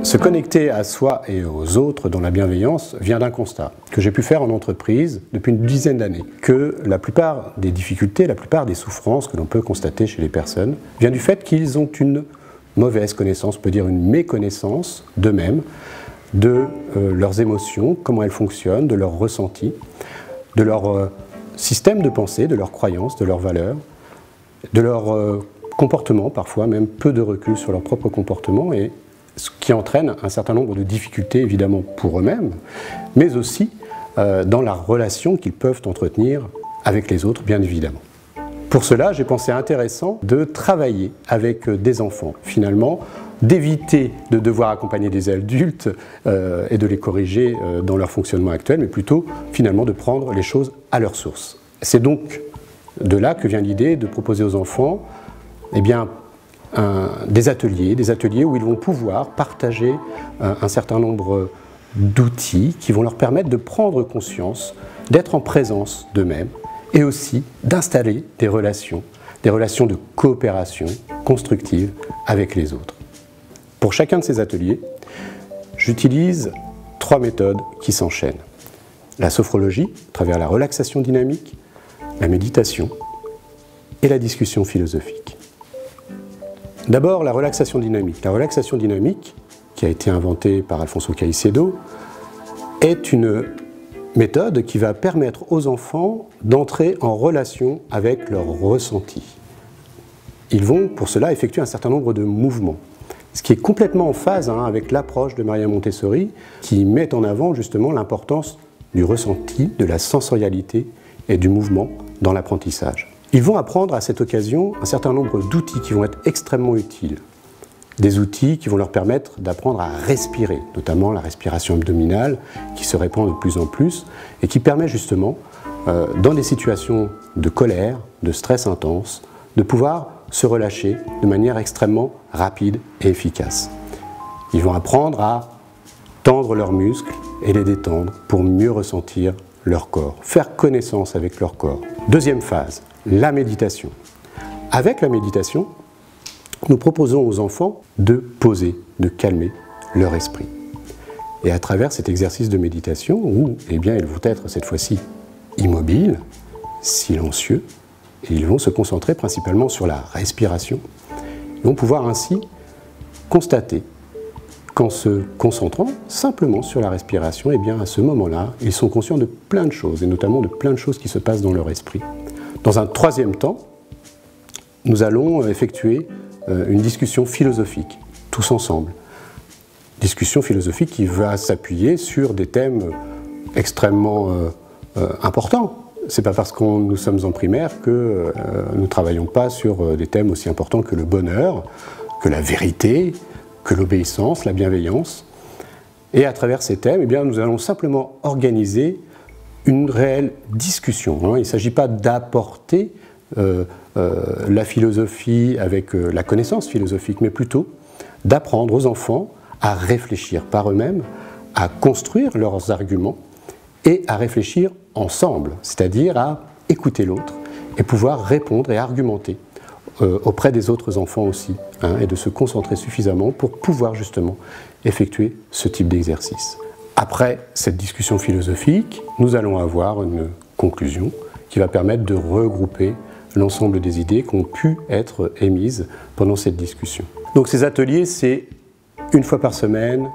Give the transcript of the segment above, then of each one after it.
Se connecter à soi et aux autres dans la bienveillance vient d'un constat que j'ai pu faire en entreprise depuis une dizaine d'années, que la plupart des difficultés, la plupart des souffrances que l'on peut constater chez les personnes vient du fait qu'ils ont une mauvaise connaissance, on peut dire une méconnaissance d'eux-mêmes, de leurs émotions, comment elles fonctionnent, de leurs ressentis, de leur système de pensée, de leurs croyances, de leurs valeurs, de leur comportement, parfois même peu de recul sur leur propre comportement, et ce qui entraîne un certain nombre de difficultés évidemment pour eux-mêmes, mais aussi dans la relation qu'ils peuvent entretenir avec les autres, bien évidemment. Pour cela, j'ai pensé intéressant de travailler avec des enfants, finalement, d'éviter de devoir accompagner des adultes et de les corriger dans leur fonctionnement actuel, mais plutôt finalement de prendre les choses à leur source. C'est donc de là que vient l'idée de proposer aux enfants des ateliers où ils vont pouvoir partager un certain nombre d'outils qui vont leur permettre de prendre conscience, d'être en présence d'eux-mêmes et aussi d'installer des relations de coopération constructive avec les autres. Pour chacun de ces ateliers, j'utilise 3 méthodes qui s'enchaînent. La sophrologie, à travers la relaxation dynamique, la méditation et la discussion philosophique. D'abord, la relaxation dynamique. La relaxation dynamique, qui a été inventée par Alfonso Caicedo, est une méthode qui va permettre aux enfants d'entrer en relation avec leurs ressentis. Ils vont, pour cela, effectuer un certain nombre de mouvements, ce qui est complètement en phase avec l'approche de Maria Montessori, qui met en avant justement l'importance du ressenti, de la sensorialité et du mouvement dans l'apprentissage. Ils vont apprendre à cette occasion un certain nombre d'outils qui vont être extrêmement utiles. Des outils qui vont leur permettre d'apprendre à respirer, notamment la respiration abdominale qui se répand de plus en plus et qui permet justement, dans des situations de colère, de stress intense, de pouvoir se relâcher de manière extrêmement rapide et efficace. Ils vont apprendre à tendre leurs muscles et les détendre pour mieux ressentir leur corps, faire connaissance avec leur corps. Deuxième phase, la méditation. Avec la méditation, nous proposons aux enfants de poser, de calmer leur esprit. Et à travers cet exercice de méditation, où ils vont être cette fois-ci immobiles, silencieux, et ils vont se concentrer principalement sur la respiration, ils vont pouvoir ainsi constater qu'en se concentrant simplement sur la respiration, à ce moment-là, ils sont conscients de plein de choses, et notamment de plein de choses qui se passent dans leur esprit. Dans un troisième temps, nous allons effectuer une discussion philosophique, tous ensemble. Discussion philosophique qui va s'appuyer sur des thèmes extrêmement importants. C'est pas parce que nous sommes en primaire que nous ne travaillons pas sur des thèmes aussi importants que le bonheur, que la vérité, que l'obéissance, la bienveillance. Et à travers ces thèmes, nous allons simplement organiser une réelle discussion. Il ne s'agit pas d'apporter la philosophie avec la connaissance philosophique, mais plutôt d'apprendre aux enfants à réfléchir par eux-mêmes, à construire leurs arguments et à réfléchir ensemble, c'est-à-dire à écouter l'autre et pouvoir répondre et argumenter auprès des autres enfants aussi, et de se concentrer suffisamment pour pouvoir justement effectuer ce type d'exercice. Après cette discussion philosophique, nous allons avoir une conclusion qui va permettre de regrouper l'ensemble des idées qui ont pu être émises pendant cette discussion. Donc ces ateliers, c'est une fois par semaine,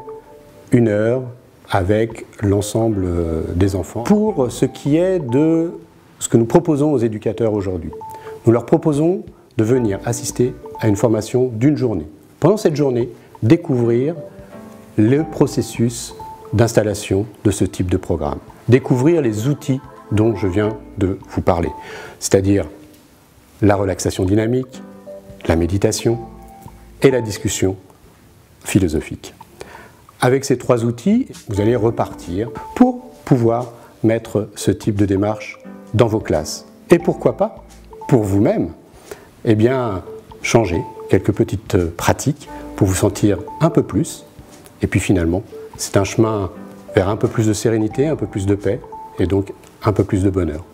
1 heure, avec l'ensemble des enfants. Pour ce qui est de ce que nous proposons aux éducateurs aujourd'hui, nous leur proposons de venir assister à une formation d'1 journée. Pendant cette journée, découvrir le processus d'installation de ce type de programme. Découvrir les outils dont je viens de vous parler, c'est-à-dire la relaxation dynamique, la méditation et la discussion philosophique. Avec ces 3 outils, vous allez repartir pour pouvoir mettre ce type de démarche dans vos classes. Et pourquoi pas, pour vous-même, changer quelques petites pratiques pour vous sentir un peu plus. Et puis finalement, c'est un chemin vers un peu plus de sérénité, un peu plus de paix et donc un peu plus de bonheur.